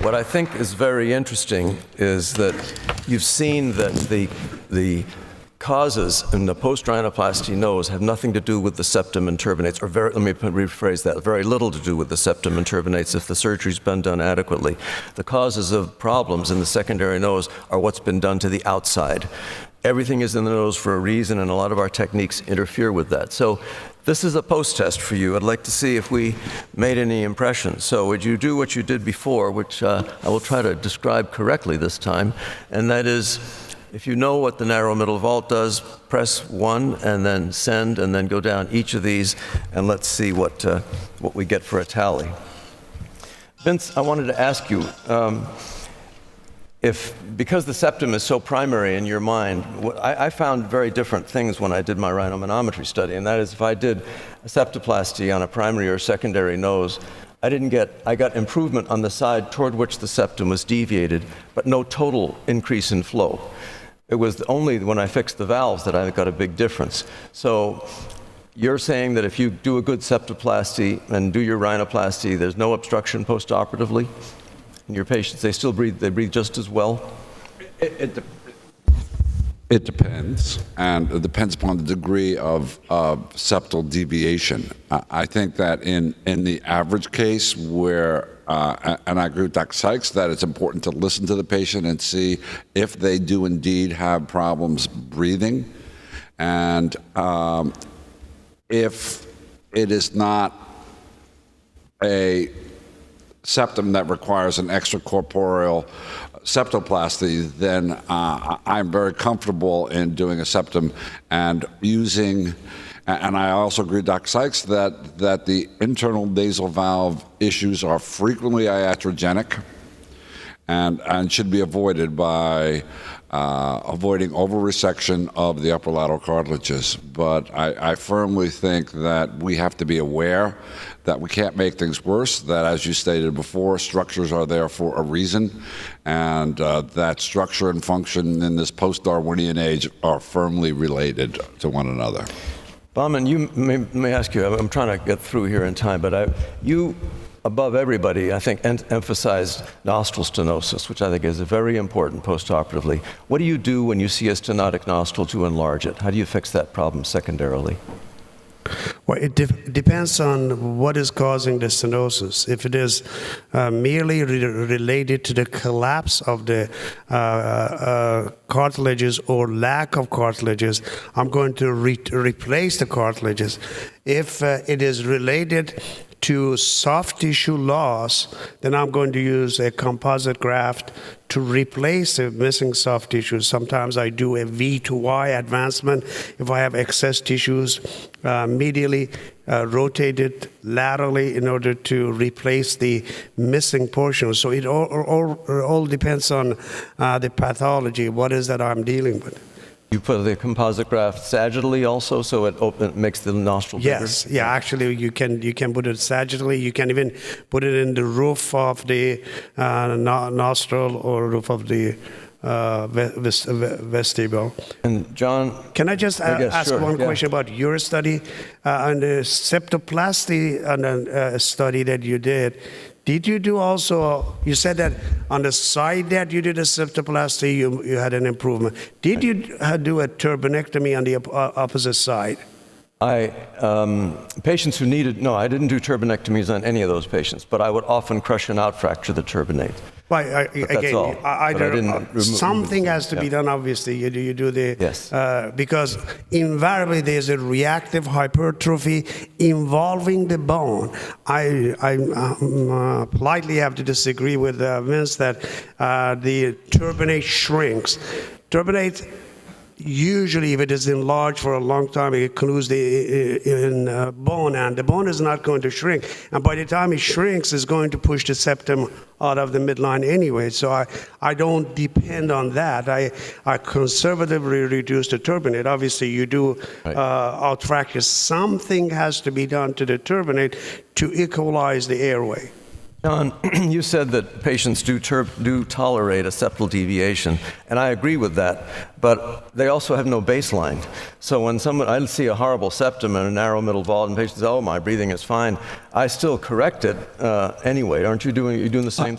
What I think is very interesting is that you've seen that the causes in the post-rhinoplasty nose have nothing to do with the septum and turbinates, or let me rephrase that, very little to do with the septum and turbinates if the surgery's been done adequately. The causes of problems in the secondary nose are what's been done to the outside. Everything is in the nose for a reason, and a lot of our techniques interfere with that. So this is a post-test for you. I'd like to see if we made any impressions. So would you do what you did before, which I will try to describe correctly this time, and that is, if you know what the narrow middle vault does, press 1 and then send, and then go down each of these, and let's see what we get for a tally. Vince, I wanted to ask you, because the septum is so primary in your mind, I found very different things when I did my rhinomanometry study, and that is if I did a septoplasty on a primary or secondary nose, I got improvement on the side toward which the septum was deviated, but no total increase in flow. It was only when I fixed the valves that I got a big difference. So you're saying that if you do a good septoplasty and do your rhinoplasty, there's no obstruction postoperatively? And your patients, they still breathe, they breathe just as well? It depends, and it depends upon the degree of septal deviation. I think that in the average case where, and I agree with Dr. Sykes, that it's important to listen to the patient and see if they do indeed have problems breathing. And if it is not a septum that requires an extracorporeal septoplasty, then I'm very comfortable in doing a septum and using, and I also agree with Dr. Sykes that the internal nasal valve issues are frequently iatrogenic and should be avoided by avoiding over-resection of the upper lateral cartilages. But I firmly think that we have to be aware that we can't make things worse, that, as you stated before, structures are there for a reason, and that structure and function in this post-Darwinian age are firmly related to one another. Baumann, you may ask you, I'm trying to get through here in time, but you, above everybody, I think, emphasized nostril stenosis, which I think is very important postoperatively. What do you do when you see a stenotic nostril to enlarge it? How do you fix that problem secondarily? Well, it depends on what is causing the stenosis. If it is merely related to the collapse of the cartilages or lack of cartilages, I'm going to replace the cartilages. If it is related to soft tissue loss, then I'm going to use a composite graft to replace the missing soft tissues. Sometimes I do a V to Y advancement if I have excess tissues medially rotated laterally in order to replace the missing portions. So it all depends on the pathology, what is that I'm dealing with. You put the composite graft sagittally also, so it makes the nostril bigger? Yes, yeah, actually you can put it sagittally. You can even put it in the roof of the nostril or roof of the vestibule. And John? Can I just ask one question about your study? On the septoplasty study that you did you do also, you said that on the side that you did a septoplasty, you had an improvement. Did you do a turbinectomy on the opposite side? Patients who needed, no, I didn't do turbinectomies on any of those patients, but I would often crush and outfracture the turbinate. Well, again, something has to be done, obviously. You do the, yes. Because invariably there's a reactive hypertrophy involving the bone. I politely have to disagree with Vince that the turbinate shrinks. Turbinate, usually if it is enlarged for a long time, it occludes the bone, and the bone is not going to shrink. And by the time it shrinks, it's going to push the septum out of the midline anyway. So I don't depend on that. I conservatively reduce the turbinate. Obviously, you do outfracture. Something has to be done to the turbinate to equalize the airway. John, you said that patients do tolerate a septal deviation, and I agree with that, but they also have no baseline. So when I see a horrible septum and a narrow middle vault, and patients say, oh, my breathing is fine, I still correct it anyway. Aren't you doing the same thing?